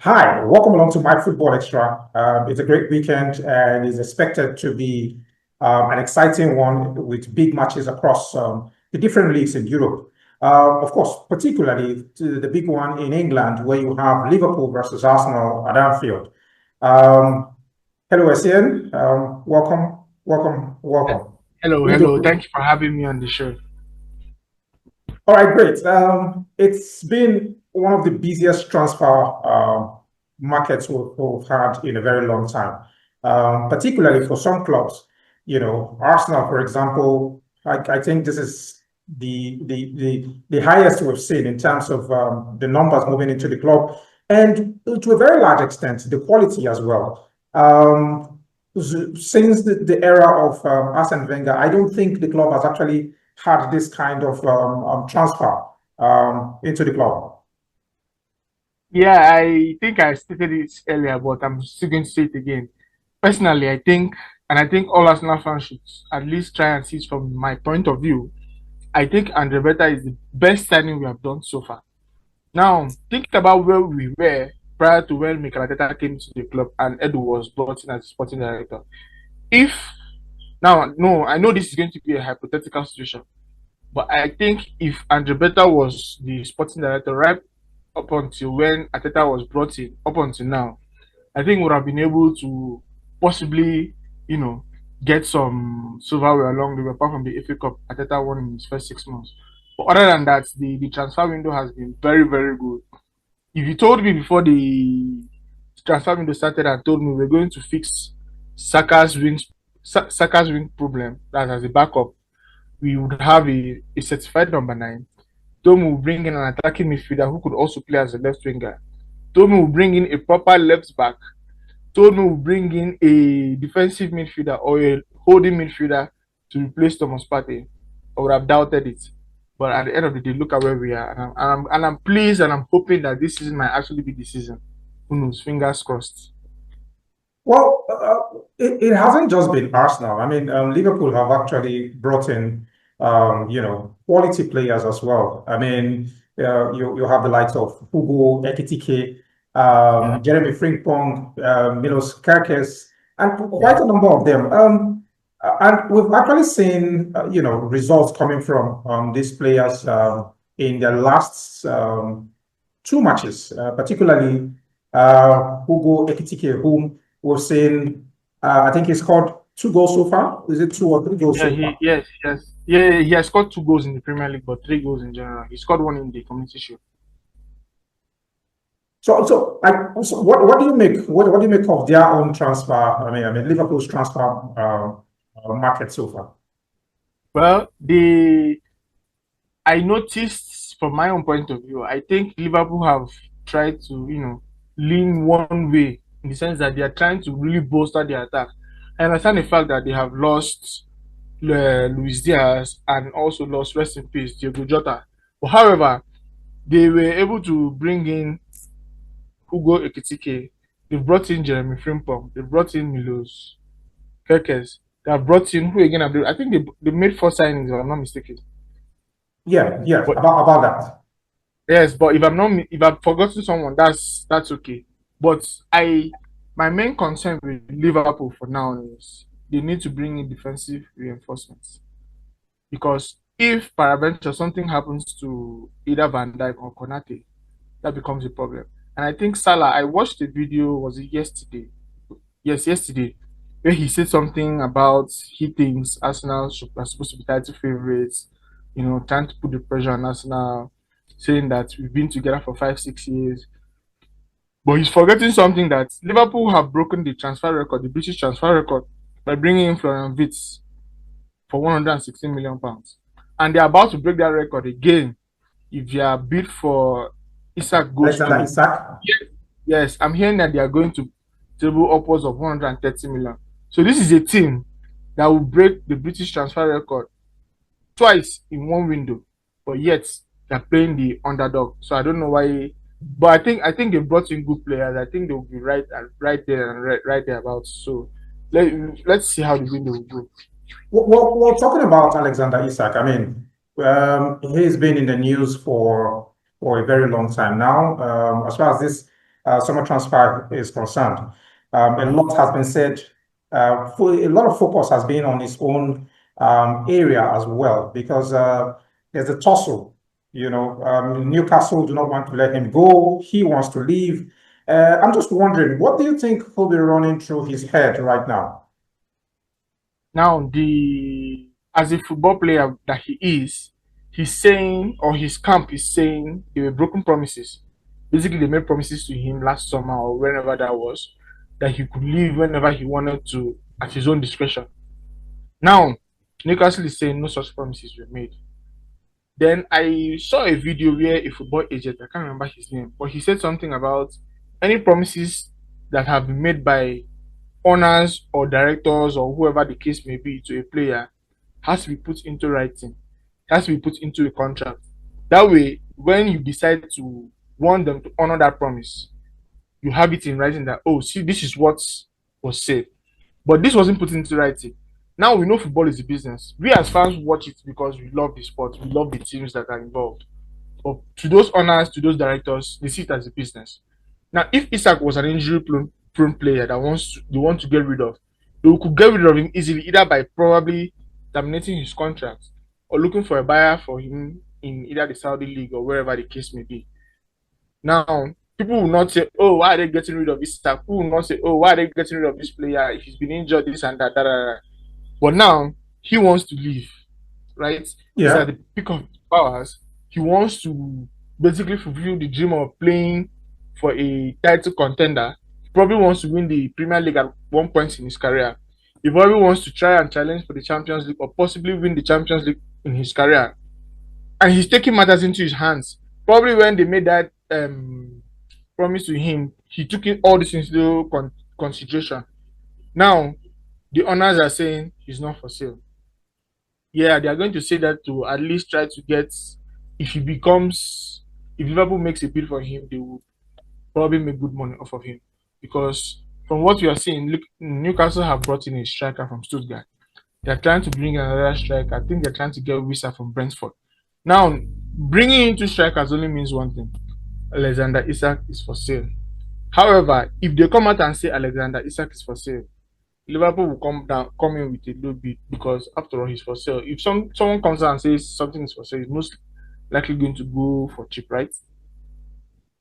Hi, welcome along to My Football Extra. It's a great weekend and is expected to be an exciting one with big matches across the different leagues in Europe. Of course, particularly the big one in England, where you have Liverpool versus Arsenal at Anfield. Um, Hello, Essien. Welcome, welcome, welcome. Hello, Please hello. do. Thank you for having me on the show. All right, great. It's been one of the busiest transfer markets we've had in a very long time, particularly for some clubs. Arsenal, for example, I think this is the highest we've seen in terms of the numbers moving into the club, and to a very large extent, the quality as well. Since the era of Arsene Wenger, I don't think the club has actually had this kind of transfer into the club. Yeah, I think I stated it earlier, but I'm still going to say it again. Personally, I think all Arsenal fans should at least try and see it from my point of view. I think Andre Beta is the best signing we have done so far. Now, thinking about where we were prior to when Mikel Arteta came to the club and Edu was brought in as sporting director. If now, no, I know this is going to be a hypothetical situation, but I think if Andre Beta was the sporting director right up until when Ateta was brought in, up until now, I think would have been able to possibly, you know, get some silverware along the way, apart from the FA Cup Ateta won in his first 6 months. But other than that, the transfer window has been very, very good. If you told me before the transfer window started and told me we're going to fix Saka's wing problem that as a backup, we would have a certified number nine. Tom will bring in an attacking midfielder who could also play as a left winger. Tom will bring in a proper left back. Tom will bring in a defensive midfielder or a holding midfielder to replace Thomas Partey. I would have doubted it. But at the end of the day, look at where we are. And I'm pleased and I'm hoping that this season might actually be the season. Who knows? Fingers crossed. Well, it hasn't just been Arsenal. I mean, Liverpool have actually brought in, quality players as well. I mean, you have the likes of Hugo Ekitike, Yeah. Jeremy Frimpong, Milos Kerkez, and quite Yeah. a number of them. And we've actually seen, results coming from these players in their last two matches, particularly Hugo Ekitike, whom we've seen, I think he scored two goals so far. Is it two or three goals Yeah, so far? he has scored 2 goals in the Premier League, but 3 goals in general. He scored one in the Community Shield. So what do you make? What do you make of their own transfer? I mean, Liverpool's transfer market so far. Well, the I noticed from my own point of view, I think Liverpool have tried to, lean one way in the sense that they are trying to really bolster their attack. I understand the fact that they have lost Luis Diaz and also lost, rest in peace, Diego Jota. But however, they were able to bring in Hugo Ekitike. They brought in Jeremy Frimpong. They brought in Milos Kerkez. They have brought in who again? I think they made 4 signings, if I'm not mistaken. Yeah, yeah, But about that. yes, but if I've forgotten someone, that's okay. But my main concern with Liverpool for now is they need to bring in defensive reinforcements because if paraventure something happens to either Van Dijk or Konate, that becomes a problem. And I think Salah, I watched the video, was it yesterday? Yes, yesterday, where he said something about he thinks are supposed to be title favorites, trying to put the pressure on Arsenal, saying that we've been together for 5, 6 years. But he's forgetting something that Liverpool have broken the transfer record, the British transfer record, by bringing in Florian Wirtz for £116 million. And they're about to break that record again if their bid for Isaac goes Alexander through. Isak. Yes, I'm hearing that they are going to table upwards of 130 million. So this is a team that will break the British transfer record twice in one window, but yet they're playing the underdog. So I don't know why, but I think they brought in good players. I think they'll be right there and right there about. So let's see how the window will go. Well, talking about Alexander Isak, I mean, he's been in the news for a very long time now. As far as this summer transfer is concerned. A lot has been said. A lot of focus has been on his own area as well because there's a tussle. Newcastle do not want to let him go. He wants to leave. I'm just wondering, what do you think will be running through his head right now? Now, the as a football player that he is, he's saying, or his camp is saying, they were broken promises. Basically, they made promises to him last summer or whenever that was, that he could leave whenever he wanted to at his own discretion. Now, Newcastle is saying no such promises were made. Then I saw a video where a football agent, I can't remember his name, but he said something about any promises that have been made by owners or directors or whoever the case may be to a player has to be put into writing, has to be put into a contract. That way, when you decide to want them to honor that promise, you have it in writing that, oh, see, this is what was said. But this wasn't put into writing. Now we know football is a business. We as fans watch it because we love the sport, we love the teams that are involved. But to those owners, to those directors, they see it as a business. Now, if Isaac was an injury-prone player that they want to get rid of, they could get rid of him easily, either by probably terminating his contract or looking for a buyer for him in either the Saudi league or wherever the case may be. Now, people will not say, "Oh, why are they getting rid of Isaac?" People will not say, "Oh, why are they getting rid of this player if he's been injured, this and that." Da, da, da. But now he wants to leave, right? He's at Yeah. the peak of his powers. He wants to basically fulfill the dream of playing for a title contender. He probably wants to win the Premier League at one point in his career. He probably wants to try and challenge for the Champions League or possibly win the Champions League in his career. And he's taking matters into his hands. Probably when they made that promise to him, he took it all this into consideration. Now, the owners are saying he's not for sale. Yeah, they are going to say that to at least try to get, if he becomes, if Liverpool makes a bid for him, they will probably make good money off of him. Because from what we are seeing, look, Newcastle have brought in a striker from Stuttgart. They're trying to bring another striker. I think they're trying to get Wissa from Brentford. Now, bringing in two strikers only means one thing: Alexander Isak is for sale. However, if they come out and say Alexander Isak is for sale, Liverpool will come in with a low bid because after all, he's for sale. If someone comes out and says something is for sale, it's most likely going to go for cheap, right?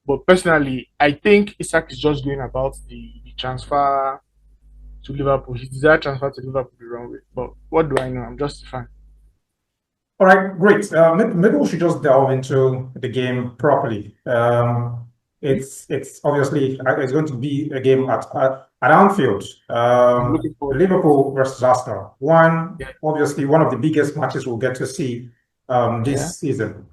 But personally, I think Isak is just going about the transfer to Liverpool. His desired transfer to Liverpool the wrong way. But what do I know? I'm just a fan. All right, great. Maybe we should just delve into the game properly. It's obviously it's going to be a game at Anfield. I'm looking forward to it. Liverpool versus Arsenal. Yeah, Obviously one of the biggest matches we'll get to see yeah, this season.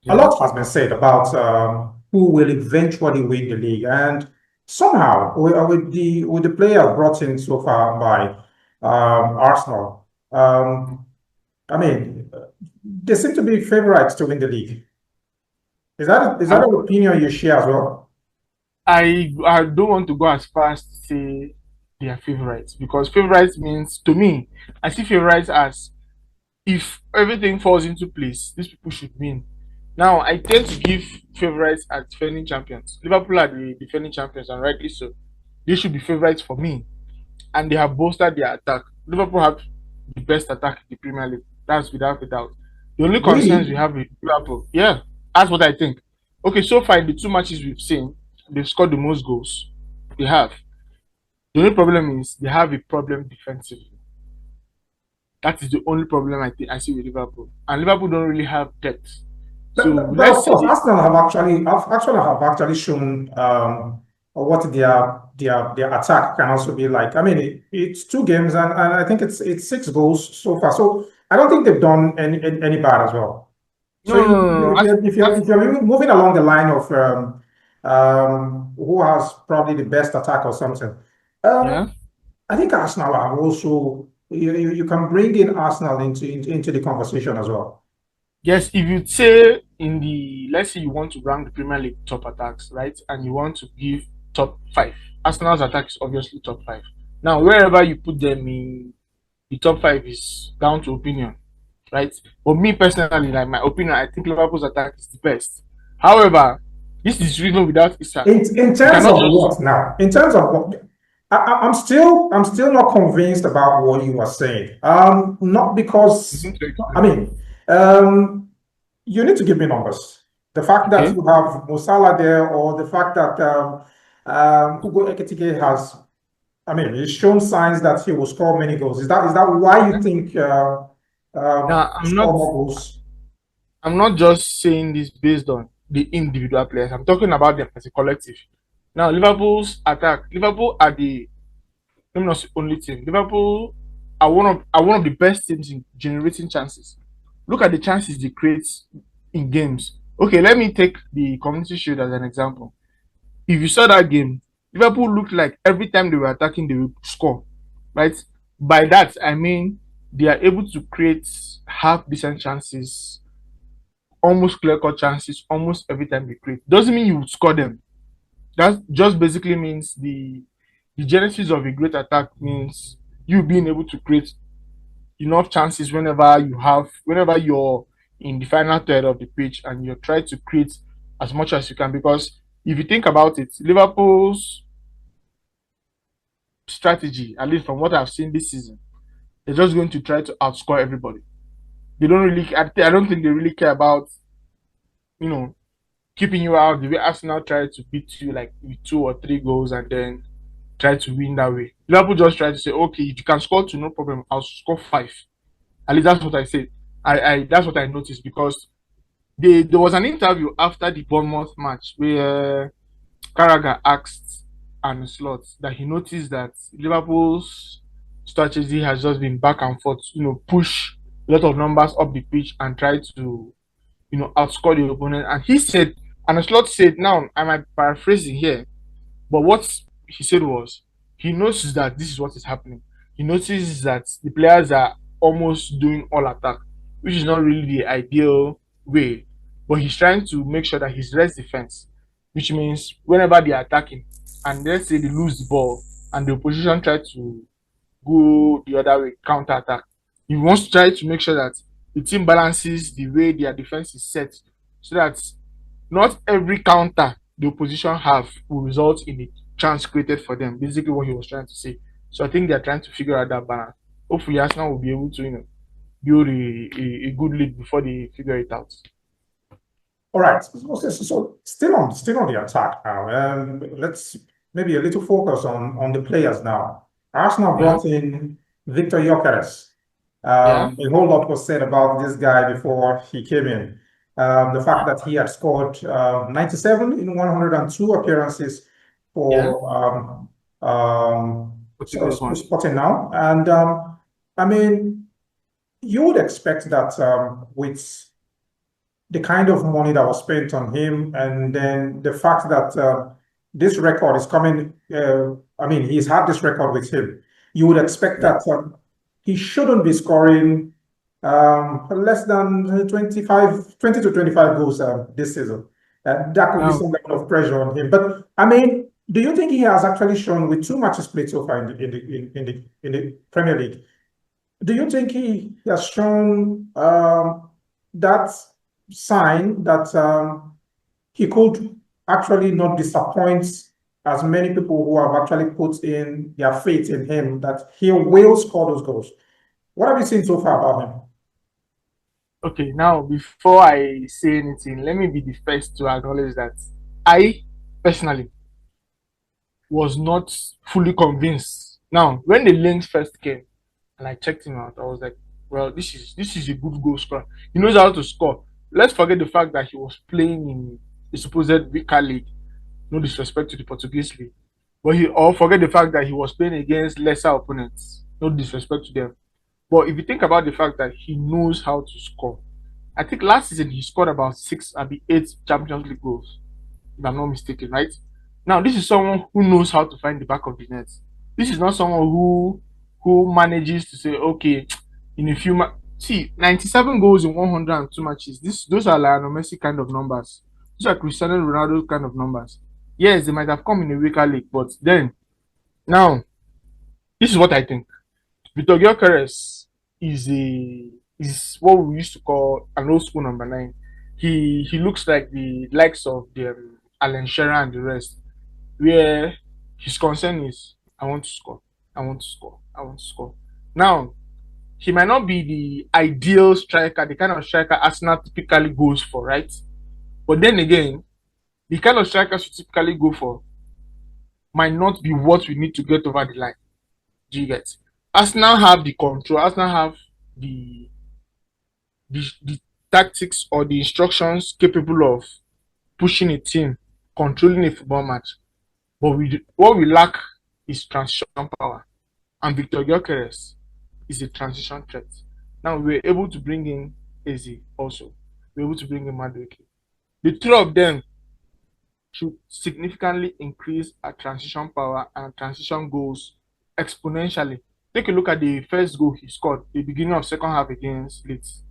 A yeah. lot has been said about who will eventually win the league, and somehow with the players brought in so far by Arsenal. I mean, they seem to be favorites to win the league. Is that I, an opinion you share as well? I don't want to go as far as to say they are favorites because favorites means to me, I see favorites as if everything falls into place, these people should win. Now, I tend to give favorites as defending champions. Liverpool are the defending champions, and rightly so. They should be favorites for me, and they have bolstered their attack. Liverpool have the best attack in the Premier League. That's without a doubt. The only concerns we Really? have with Liverpool, yeah, that's what I think. Okay, so far in the two matches we've seen, they've scored the most goals. They have. The only problem is they have a problem defensively. That is the only problem I see with Liverpool. And Liverpool don't really have depth. So But of let's say course, Arsenal have actually shown what their attack can also be like. I mean, it's two games, and I think it's 6 goals so far. So I don't think they've done any bad as well. So no, no, no, no, no. if you're moving along the line of who has probably the best attack or something, Yeah. um, I think Arsenal have also you can bring in Arsenal into the conversation as well. Yes, if you say in the let's say you want to rank the Premier League top attacks, right? And you want to give top five. Arsenal's attack is obviously top five. Now, wherever you put them in the top five is down to opinion, right? But me personally, like my opinion, I think Liverpool's attack is the best. However, This is even without Isak. In You terms cannot of just. what now? In terms of what? I'm still not convinced about what you are saying. Not You because need to I explain. mean, um, you need to give me numbers. The fact that Okay. you have Musala there, or the fact that Ugo Ekitike has, I mean, he's shown signs that he will score many goals. Is that why you think Now, score more goals? I'm not just saying this based on the individual players. I'm talking about them as a collective. Now, Liverpool's attack. Liverpool are the, let me not say only team. Liverpool are one of the best teams in generating chances. Look at the chances they create in games. Okay, let me take the Community Shield as an example. If you saw that game, Liverpool looked like every time they were attacking, they would score. Right? By that, I mean they are able to create half decent chances, almost clear cut chances, almost every time they create. Doesn't mean you would score them. That just basically means the genesis of a great attack means you being able to create enough chances whenever you're in the final third of the pitch and you're trying to create as much as you can. Because if you think about it, Liverpool's strategy, at least from what I've seen this season, they're just going to try to outscore everybody. They don't really, I don't think they really care about, you know, keeping you out the way Arsenal tried to beat you like with 2 or 3 goals and then try to win that way. Liverpool just try to say, okay, if you can score two, no problem, I'll score five. At least that's what I said. I that's what I noticed because there was an interview after the Bournemouth match where Carragher asked Arne Slot that he noticed that Liverpool's strategy has just been back and forth, push a lot of numbers up the pitch and try to, outscore the opponent. And he said, and Slot said, now I might paraphrasing here, but what he said was he notices that this is what is happening. He notices that the players are almost doing all attack, which is not really the ideal way. But he's trying to make sure that he's less defense, which means whenever they're attacking, and let's say they lose the ball and the opposition try to go the other way, counter attack. He wants to try to make sure that the team balances the way their defense is set so that not every counter the opposition have will result in a chance created for them. Basically, what he was trying to say. So I think they're trying to figure out that balance. Hopefully, Arsenal will be able to, build a good lead before they figure it out. All right. So still on the attack now. Let's maybe a little focus on the players now. Arsenal Yeah, brought in Victor Gyökeres. yeah, A whole lot was said about this guy before he came in. The fact that he had scored 97 in 102 appearances yeah. for But this one, Sporting now, and I mean, you would expect that with the kind of money that was spent on him, and then the fact that this record is coming. I mean, he's had this record with him. You would expect yeah. that he shouldn't be scoring less than 20 to 25 goals this season. That could be Now, some level of pressure on him. But I mean, do you think he has actually shown with 2 matches played so far in the Premier League? Do you think he has shown that sign that he could actually not disappoint as many people who have actually put in their faith in him that he will score those goals? What have you seen so far about him? okay, now before I say anything, let me be the first to acknowledge that I personally was not fully convinced. Now, when the links first came and I checked him out, I was like, well, this is a good goal scorer. He knows how to score. Let's forget the fact that he was playing in the supposed weaker league. No disrespect to the Portuguese league, but he or forget the fact that he was playing against lesser opponents. No disrespect to them. But if you think about the fact that he knows how to score, I think last season he scored about six, maybe 8 Champions League goals if I'm not mistaken, right? Now, this is someone who knows how to find the back of the net. This is not someone who manages to say, okay, in a few see 97 goals in 102 matches. Those are Lionel Messi kind of numbers. Those are Cristiano Ronaldo kind of numbers. Yes, they might have come in a weaker league, but then now this is what I think. Vitor Gyökeres is what we used to call an old school number 9. He looks like the likes of the Alan Shearer and the rest, where his concern is, I want to score, I want to score, I want to score. Now, he might not be the ideal striker, the kind of striker Arsenal typically goes for, right? But then again, the kind of strikers we typically go for might not be what we need to get over the line. Do you get? Arsenal have the control, Arsenal have the the tactics or the instructions capable of pushing a team, controlling a football match. But what we lack is transition power. And Victor Gyökeres is a transition threat. Now we were able to bring in Eze also. We were able to bring in Madueke. The two of them should significantly increase our transition power and transition goals exponentially. Take a look at the first goal he scored, the beginning of second half against Leeds.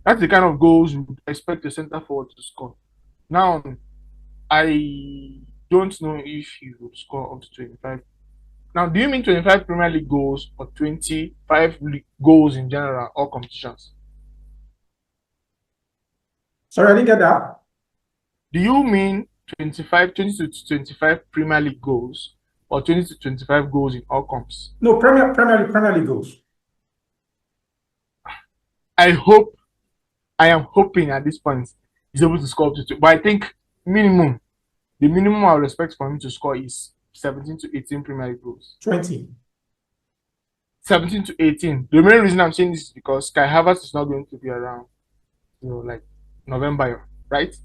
That's the kind of goals we would expect a centre forward to score. Now, I don't know if he would score up to 25. Now, do you mean 25 Premier League goals or 25 goals in general, all competitions? Sorry, I didn't get that. Do you mean 20 to 25 Premier League goals or 20 to 25 goals in all comps? No, Premier League goals. I am hoping at this point he's able to score up to two. But I think the minimum I would expect for him to score is 17 to 18 Premier League goals. 20. 17 to 18. The main reason I'm saying this is because Kai Havertz is not going to be around, like November, right?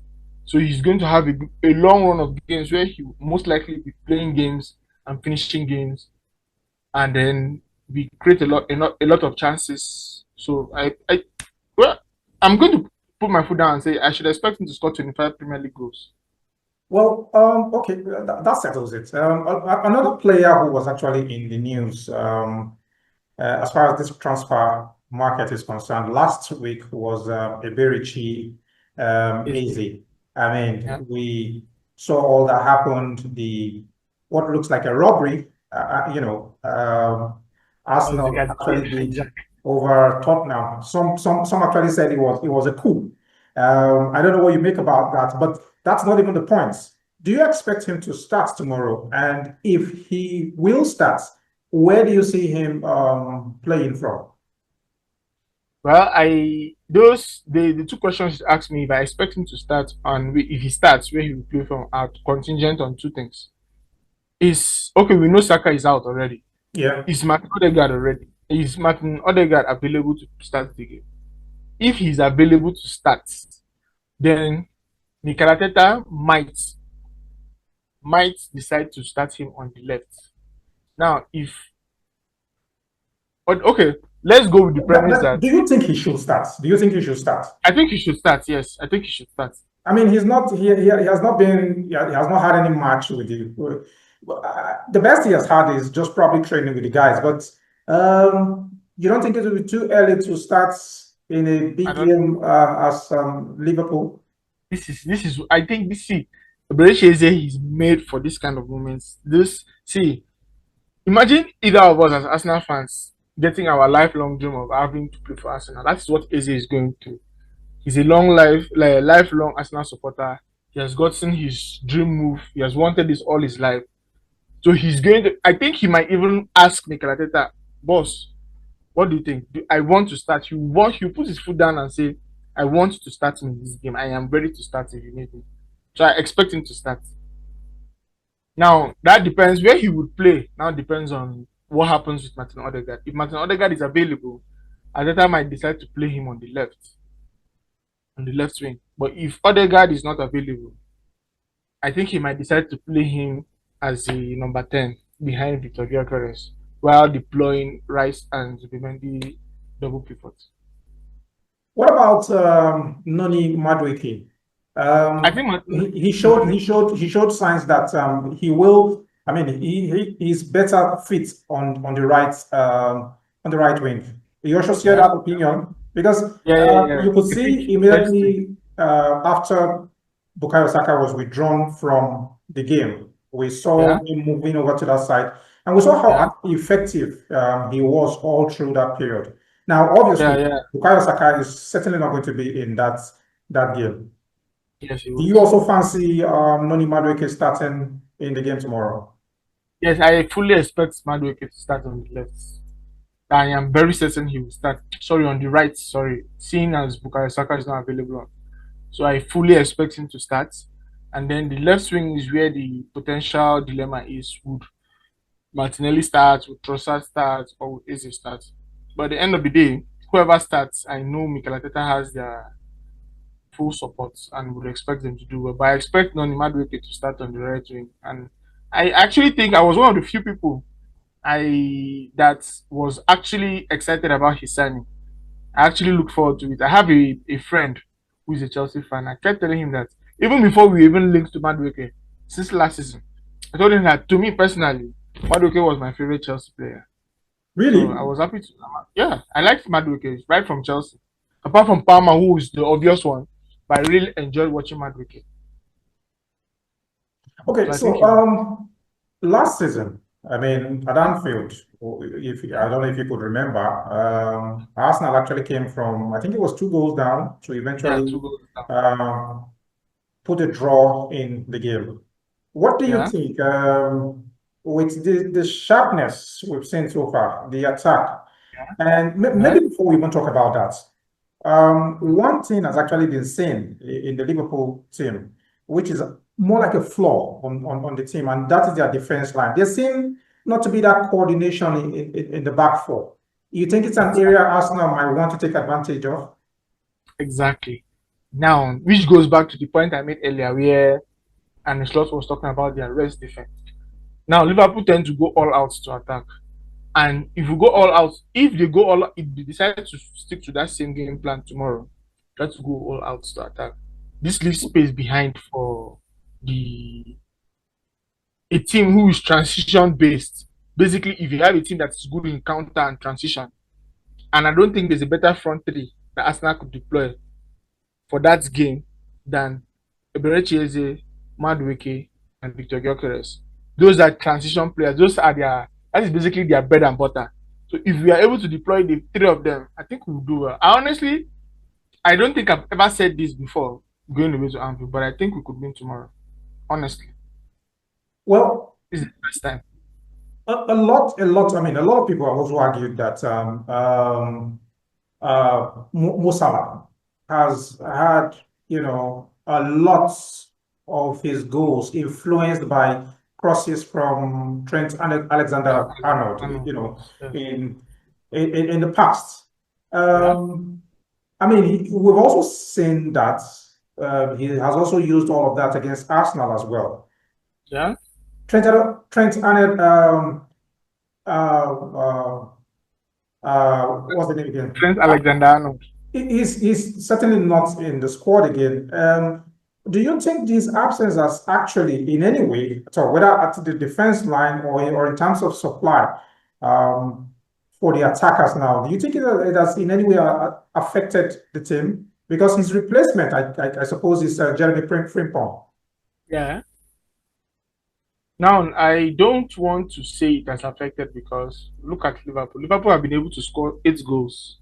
So he's going to have a long run of games where he will most likely be playing games and finishing games, and then we create a lot of chances. So well, I'm going to put my foot down and say I should expect him to score 25 Premier League goals. Well, okay, that settles it. Another player who was actually in the news, as far as this transfer market is concerned, last week was Eberichi Eze. I mean, Yeah. we saw all that happened. What looks like a robbery, Arsenal actually did over Tottenham. Some actually said it was a coup. I don't know what you make about that, but that's not even the point. Do you expect him to start tomorrow? And if he will start, where do you see him playing from? Well, the two questions you asked me if I expect him to start and if he starts, where he will play from, are contingent on two things. Is okay, we know Saka is out already. Yeah. Is Martin Odegaard already? Is Martin Odegaard available to start the game? If he's available to start, then Mikel Arteta might decide to start him on the left. Now, okay, let's go with the premise that Do you think he should start? Do you think he should start? I think he should start. Yes, I think he should start. I mean, he has not had any match with you. The best he has had is just probably training with the guys. But you don't think it will be too early to start in a big game as Liverpool? This is I think Beresheze is made for this kind of moments. Imagine either of us as Arsenal fans getting our lifelong dream of having to play for Arsenal. That's what Eze is going through. He's a lifelong Arsenal supporter. He has gotten his dream move. He has wanted this all his life. So he's going to. I think he might even ask Mikel Arteta, boss, what do you think? I want to start. He put his foot down and say, I want to start in this game. I am ready to start if you need me. So I expect him to start. Now that depends where he would play. Now depends on what happens with Martin Odegaard. If Martin Odegaard is available, Arteta might decide to play him on the left wing. But if Odegaard is not available, I think he might decide to play him as the number 10 behind Victor Gyökeres while deploying Rice and Zubimendi double pivots. What about Noni Madueke? I think he showed signs that he will. I mean, he's better fit on the right wing. You also share that opinion because you could see immediately after Bukayo Saka was withdrawn from the game, we saw him moving over to that side, and we saw how effective he was all through that period. Now, obviously, Bukayo Saka is certainly not going to be in that game. Yes, he Do you was. also fancy Noni Madueke starting in the game tomorrow? Yes, I fully expect Madueke to start on the left. I am very certain he will start. Sorry, on the right. Sorry, seeing as Bukayo Saka is not available, so I fully expect him to start. And then the left wing is where the potential dilemma is: would Martinelli start, would Trossard start, or would Eze start? But at the end of the day, whoever starts, I know Mikel Arteta has their full support and would expect them to do well. But I expect Noni Madueke to start on the right wing, and I actually think I was one of the few people I that was actually excited about his signing. I actually look forward to it. I have a friend who is a Chelsea fan. I kept telling him that even before we even linked to Madueke since last season, I told him that to me personally, Madueke was my favorite Chelsea player. So I Really? was happy to. Yeah, I liked Madueke right from Chelsea. Apart from Palmer, who is the obvious one, but I really enjoyed watching Madueke. Okay, So I think so he will. last season, I mean, at Yeah, Anfield, if yeah, I don't know if you could remember, Arsenal actually came from, I think it was 2 goals down to yeah, eventually two goals down. um, put a draw in the game. What do you Yeah, think, with the sharpness we've seen so far, the attack, yeah, and yeah. maybe before we even talk about that, one thing has actually been seen in the Liverpool team, which is more like a flaw on the team, and that is their defense line. There seem not to be that coordination in the back four. You think it's an area Exactly. Arsenal might want to take advantage of? Exactly. Now, which goes back to the point I made earlier, where and Slot was talking about their rest defense. Now, Liverpool tend to go all out to attack. And if you go all out, if they go all out, if they decide to stick to that same game plan tomorrow, try to go all out to attack. This leaves space behind for the a team who is transition based. Basically, if you have a team that is good in counter and transition, and I don't think there's a better front three that Arsenal could deploy for that game than Eberechi Eze, Madueke, and Victor Gyökeres. Those are transition players. Those are their that is basically their bread and butter. So if we are able to deploy the three of them, I think we'll do well. I don't think I've ever said this before going away to Anfield, but I think we could win tomorrow. Honestly, Well, this is the first time. a lot. I mean, a lot of people have also argued that Mo Salah has had, a lot of his goals influenced by crosses from Trent Alexander-Arnold, Arnold, yes, yeah. in the past. Yeah, Um, I mean, we've also seen that he has also used all of that against Arsenal as well. yeah. Trent Arnold, uh, what's the name again? Trent Alexander-Arnold. He's certainly not in the squad again. Do you think these absences actually, in any way, so whether at the defense line or in terms of supply, um, for the attackers now, do you think it has in any way affected the team? Because his replacement, I suppose, is Jeremy Frimpong. Yeah. Now, I don't want to say it has affected because look at Liverpool. Liverpool have been able to score 8 goals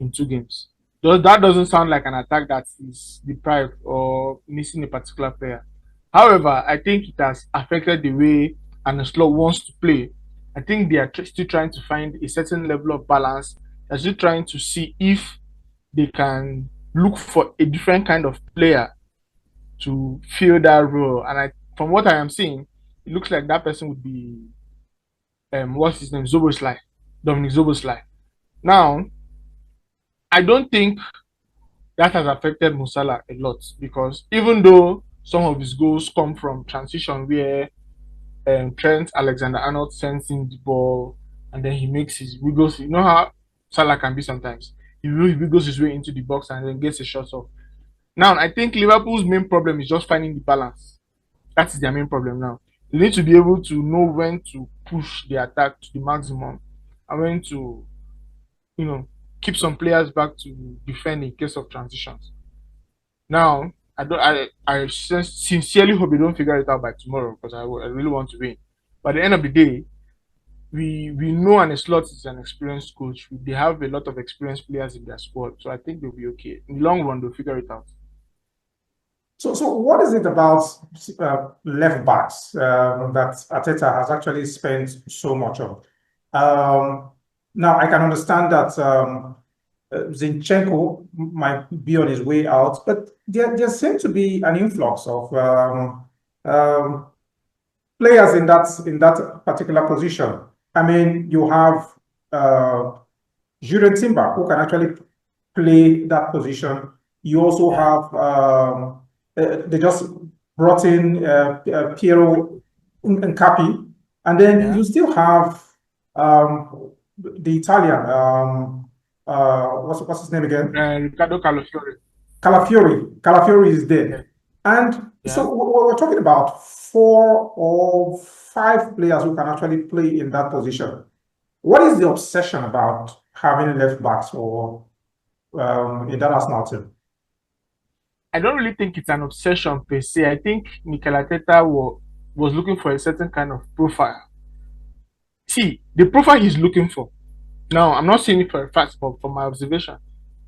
in 2 games. That doesn't sound like an attack that is deprived or missing a particular player. However, I think it has affected the way Arne Slot wants to play. I think they are still trying to find a certain level of balance. They're still trying to see if they can look for a different kind of player to fill that role. And from what I am seeing, it looks like that person would be what's his name, Zoboslai, Dominic Zoboslai. Now, I don't think that has affected Musala a lot because even though some of his goals come from transition where Trent Alexander-Arnold sends in the ball and then he makes his wiggles. You know how Salah can be sometimes. He wiggles his way into the box and then gets a shot off. Now, I think Liverpool's main problem is just finding the balance. That is their main problem now. They need to be able to know when to push the attack to the maximum and when to, you know, keep some players back to defend in case of transitions. Now, I don't. I sincerely hope they don't figure it out by tomorrow because I really want to win. But at the end of the day, we know and Slot is an experienced coach. They have a lot of experienced players in their squad, so I think they'll be okay. In the long run, they'll figure it out. So what is it about left backs that Arteta has actually spent so much on? Um, Now I can understand that Zinchenko might be on his way out, but there seems to be an influx of um, players in that particular position. I mean, you have uh, Jurgen Timber, who can actually play that position. You also Yeah, have they just brought in Piero Nkapi, and then yeah. you still have the Italian. What's his name again? Ricardo Calafiori. Calafiori. Calafiori is Yeah, there, and yeah. so we're talking about 4 or 5 players who can actually play in that position. What is the obsession about having left backs or in that Arsenal team? I don't really think it's an obsession per se. I think Mikel Arteta was looking for a certain kind of profile. See, the profile he's looking for. Now, I'm not saying it for a fact, but from my observation,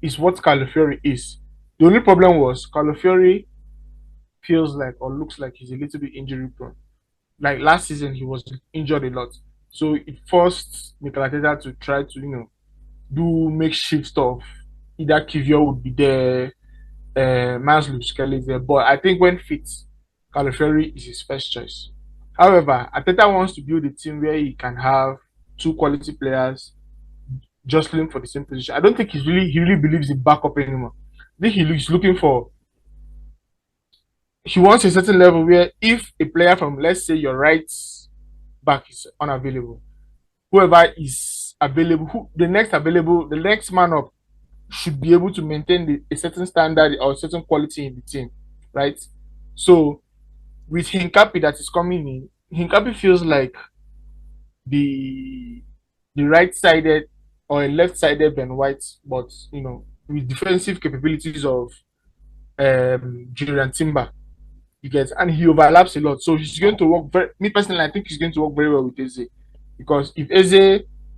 is what Calafiori is. The only problem was Calafiori feels like or looks like he's a little bit injury prone. Like last season, he was injured a lot, so it forced Mikel Arteta to try to do makeshift stuff. Either Kivio would be there, Maslow, Skelly is there, but I think when fit, Calafiori is his first choice. However, Arteta wants to build a team where he can have two quality players jostling for the same position. I don't think he really believes in backup anymore. I think he's looking for he wants a certain level where if a player from let's say your right back is unavailable, whoever is available, the next man up should be able to maintain a certain standard or certain quality in the team, right? So with Hinkapi that is coming in, Hinkapi feels like the the right-sided or a left-sided Ben White, but with defensive capabilities of Julian Timber. You get, and he overlaps a lot. So he's going to work very. Me personally, I think he's going to work very well with Eze, because if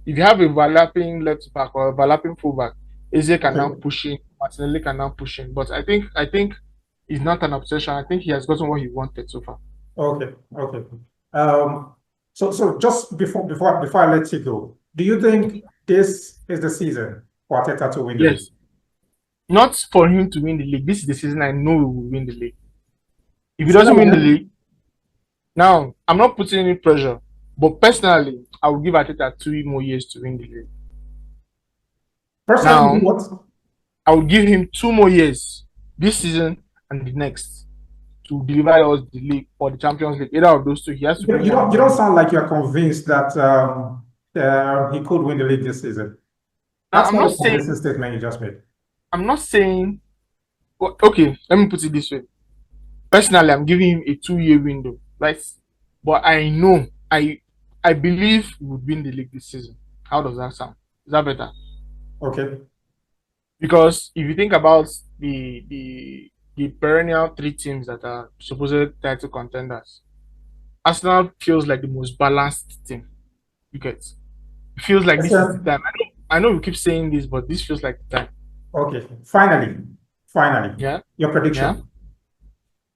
you have a overlapping left back or overlapping full back, Eze can now Okay, push in, Martinelli can now push in. But I think it's not an obsession. I think he has gotten what he wanted so far. okay. Um, so just before I let you go, do you think this is the season for Arteta to win the league? Yes, not for him to win the league. This is the season I know he will win the league. If he Say that doesn't win the again. league, now I'm not putting any pressure. But personally, I will give Arteta 2 more years to win the league. Personally, you Now, do what? I will give him 2 more years this season and the next to deliver us the league or the Champions League. Either of those two, he has to do one You more don't year. sound like you're convinced that he could win the league this season. Now, That's I'm not not a convincing saying, statement you just made. I'm not saying, well, okay, let me put it this way. Personally, I'm giving him a 2 year window, right? But I know, I believe we would win the league this season. How does that sound? Is that better? Okay. Because if you think about the perennial three teams that are supposed title contenders, Arsenal feels like the most balanced team. You get, it feels like this is the Listen, time. I know we keep saying this, but this feels like the time. okay. Finally, Yeah, your yeah. prediction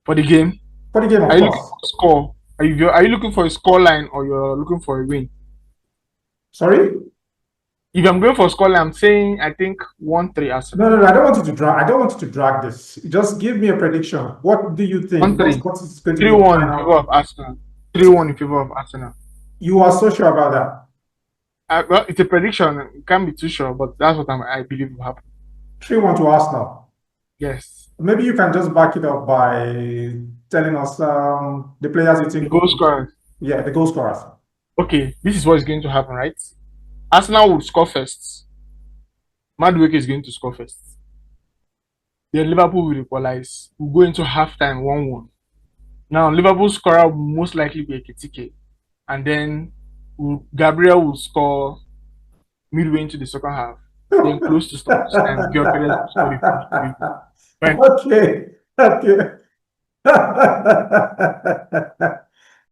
For the game, for the game, are of you looking course. for a score? Are you looking for a score line or you're looking for a win? Sorry? If I'm going for a score line, I'm saying I think 1-3 No, Arsenal. no, no. I don't want you to drag. I don't want you to drag this. Just give me a prediction. What do you think? 1-3. What is going to be Three your one in favor final? of Arsenal. 3-1 in favor of Arsenal. You are so sure about that? Well, it's a prediction. It can't be too sure, but that's what I believe will happen. 3-1 to Arsenal. Yes. Maybe you can just back it up by telling us the players you The think goal will, scorers. yeah, the goal scorers. Okay, this is what is going to happen, right? Arsenal will score first. Madueke is going to score first. Then Liverpool will equalize. We'll go into halftime 1-1. Now, Liverpool's scorer will most likely be Ekitike. And then Gabriel will score midway into the second half. Then close to stoppage time, Gyökeres will score the fifth goal. Right? Okay, okay.